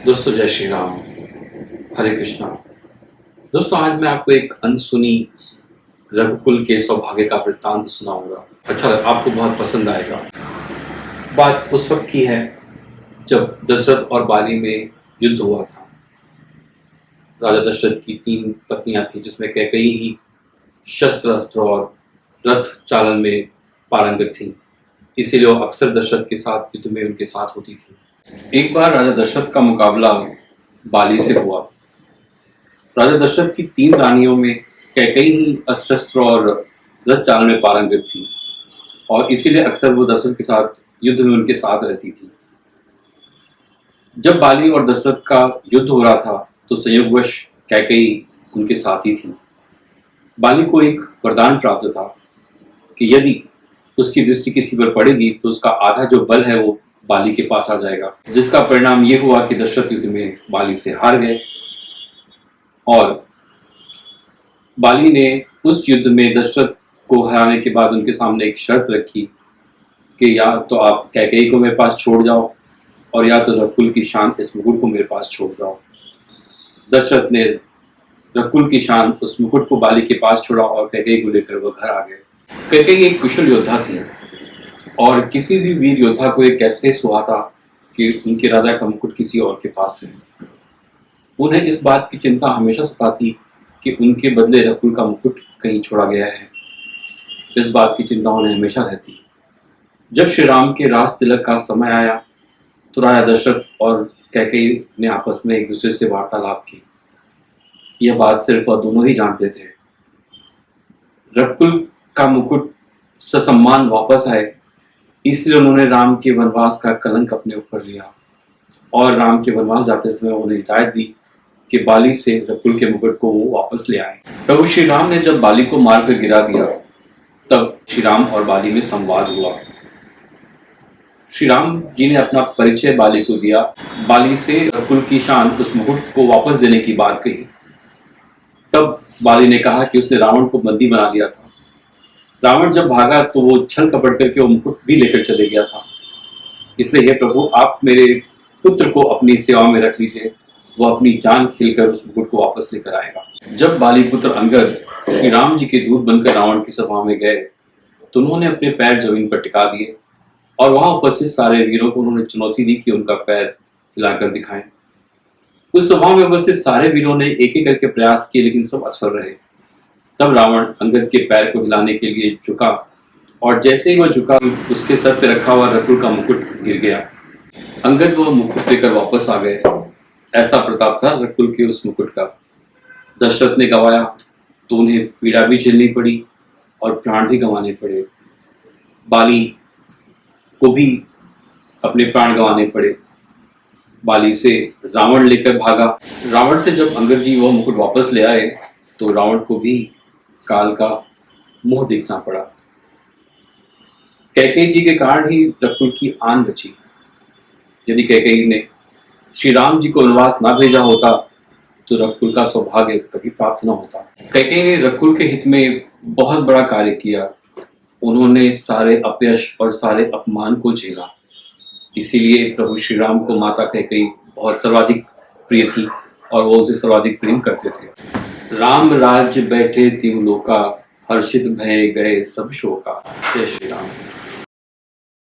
दोस्तों जय श्री राम, हरे कृष्णा। दोस्तों आज मैं आपको एक अनसुनी रघुकुल के सौभाग्य का वृत्तांत सुनाऊंगा। अच्छा, आपको बहुत पसंद आएगा। बात उस वक्त की है जब दशरथ और बाली में युद्ध हुआ था। राजा दशरथ की 3 पत्नियां थी, जिसमें कैकेयी ही शस्त्र अस्त्र और रथ चालन में पारंगत थी। इसीलिए वो अक्सर दशरथ के साथ युद्ध में उनके साथ होती थी। एक बार राजा दशरथ का मुकाबला बाली से हुआ। राजा दशरथ की 3 रानियों में कैकेयी ही अस्त्र और रथ चालन में पारंगत थी और इसीलिए अक्सर वो दशरथ के साथ युद्ध में उनके साथ रहती थी। जब बाली और दशरथ का युद्ध हो रहा था तो संयोगवश कैकेयी उनके साथ ही थी। बाली को एक वरदान प्राप्त था कि यदि उसकी दृष्टि किसी पर पड़ेगी तो उसका आधा जो बल है वो बाली के पास आ जाएगा, जिसका परिणाम ये हुआ कि दशरथ युद्ध में बाली से हार गए। और बाली ने उस युद्ध में दशरथ को हराने के बाद उनके सामने एक शर्त रखी कि या तो आप कैकेयी को मेरे पास छोड़ जाओ और या तो रघुकुल की शान इस मुकुट को मेरे पास छोड़ जाओ। दशरथ ने रघुकुल की शान उस मुकुट को बाली के पास छोड़ा और कैकेयी को लेकर वो घर आ गए। कैकेयी एक कुशल योद्धा थी और किसी भी वीर योद्धा को एक कैसे सुहाता कि उनके राजा का मुकुट किसी और के पास है। उन्हें इस बात की चिंता हमेशा सताती कि उनके बदले रघुकुल का मुकुट कहीं छोड़ा गया है। इस बात की चिंता उन्हें हमेशा रहती। जब श्री राम के राज तिलक का समय आया तो राजा दशरथ और कैकेयी ने आपस में एक दूसरे से वार्तालाप की। यह बात सिर्फ वह दोनों ही जानते थे। रघुकुल का मुकुट ससम्मान वापस आए, इसलिए उन्होंने राम के वनवास का कलंक अपने ऊपर लिया और राम के वनवास जाते समय उन्हें हिदायत दी कि बाली से रघुकुल के मुकुट को वो वापस ले आए। प्रभु श्री राम ने जब बाली को मारकर गिरा दिया तब श्री राम और बाली में संवाद हुआ। श्री राम जी ने अपना परिचय बाली को दिया। बाली से रघुकुल की शान उस मुकुट को वापस देने की बात कही। तब बाली ने कहा कि उसने रावण को बंदी बना लिया था। रावण जब भागा तो वो छल कपट करके वो मुकुट भी लेकर चले गया था। इसलिए हे प्रभु, आप मेरे पुत्र को अपनी सेवा में रख लीजिए, वो अपनी जान खेलकर उस मुकुट को वापस लेकर आएगा। जब बाली पुत्र अंगद श्री राम जी के दूत बनकर रावण की सभा में गए तो उन्होंने अपने पैर जमीन पर टिका दिए और वहां उपस्थित सारे वीरों को उन्होंने चुनौती दी कि उनका पैर हिलाकर दिखाएं। उस सभा में उपस्थित सारे वीरों ने एक एक करके प्रयास किए, लेकिन सब असफल रहे। तब रावण अंगद के पैर को हिलाने के लिए झुका और जैसे ही वह झुका उसके सर पे रखा हुआ रघुकुल का मुकुट गिर गया। अंगद वह मुकुट लेकर वापस आ गए। ऐसा प्रताप था रघुकुल के उस मुकुट का। दशरथ ने गवाया तो उन्हें पीड़ा भी झेलनी पड़ी और प्राण भी गंवाने पड़े। बाली को भी अपने प्राण गंवाने पड़े। बाली से रावण लेकर भागा। रावण से जब अंगद जी वह मुकुट वापस ले आए तो रावण को भी काल का मुंह देखना पड़ा। कैकेयी जी के कारण ही रघुकुल की आन बची। यदि कैकेयी ने श्री राम जी को वनवास ना भेजा होता तो रघुकुल का सौभाग्य कभी प्राप्त न होता। कैकेयी ने रघुकुल के हित में बहुत बड़ा कार्य किया। उन्होंने सारे अपयश और सारे अपमान को झेला। इसीलिए प्रभु श्री राम को माता कैकेयी बहुत सर्वाधिक प्रिय थी और वो उनसे सर्वाधिक प्रेम करते थे। राम राज्य बैठे तिहु लोका, हर्षित भय गए सब शोका। जय श्री राम।